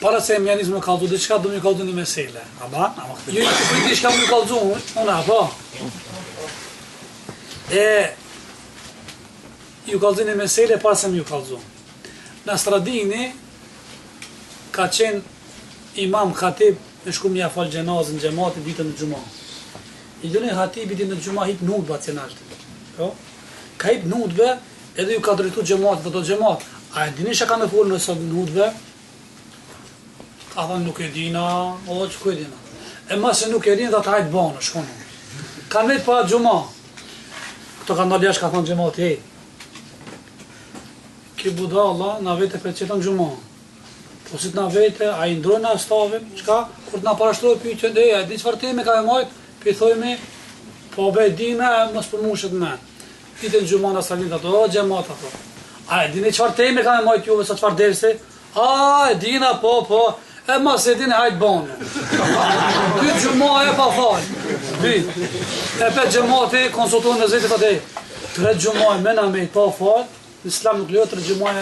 para se më janis më kallzu, diçka do më kallzu në mesele. Ama ju i diçka më kallzu, unë apo. Ju kallzoni mesele para se më ju kallzu. Në Stradini ka qenë imam khatib në shku mja falë gjenazën gjemati ditën në gjuma. I dëni hatibi ditën në gjuma hip në hudba që nashtë. Jo? Ka hip në hudbe edhe ju ka drejtu gjemati dhe do gjemati. A e dini që ka në folë nësë në hudbe? Ka thënë nuk e dina, o që ku e dina. E ma se nuk e dina dhe të hajtë banë, shkonë. Ka në vetë pa gjuma. Këto ka ndalë jashtë ka thënë gjemati, hej. Ki buda Allah, na vete për qëtën gjuma. Po si të na vete, a i ndrojnë na stavim, qka? Kur të na parashtrojë për i qënde, a di qëfar teme ka e majtë, për i thojme, po be dime, mos për mushet me. Ditën gjuma në stranin të ato, o gjemat ato. A e dini qëfar teme ka e majtë juve, sa qëfar dersi? A e dina, po, e mas e dini hajtë banë. Ty gjuma e pa falë. E pe gjemati, konsultuar në zetit atë, 3 gjuma e mena me i pa falë, në islam nuk lejo 3 gjuma e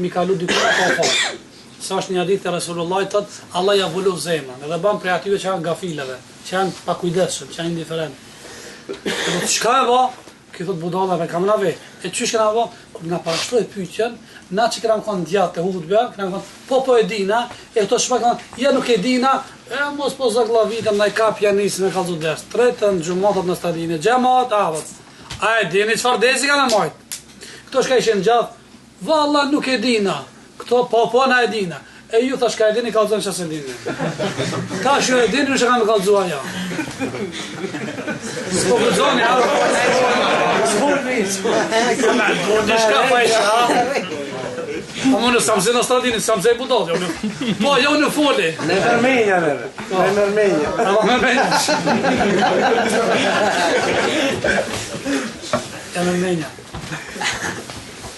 mi kalu dikuna pa falë. Sa është një hadith e Rasulullah tëtë, Allah ja vullu zemën, edhe ban prej atyve që janë gafileve, që janë pakujdeshëm, që janë indiferent. Edhe të shka e ba, këtë thot budallave, kam na vetë. E qysh këna ba, kër nga parashtroj pyqen, na që këna më konë djatë të hudbe, këna më konë, po e dina, e këto shpa këna, ja nuk e dina, mos po zaglavitëm, na i kap janisë me kalzu desë. Tretën, gjumatat në stadinë, gjemat, avët. A e dini qëfar desi ka me majtë? Këto shka ishen gjatë, valla nuk e dina. Këto po na e dina. E ju thash ka e dini kalzojnë që se dini. Ta shu e dini që ka me kalzua ja. S'po këzoni, ha? S'po këzoni. Dishka pa isha, ha? Po më në samse në stradini, samse e budal. Po, jo në foli. Në mërmenja, nërë. Në mërmenja. Në mërmenja.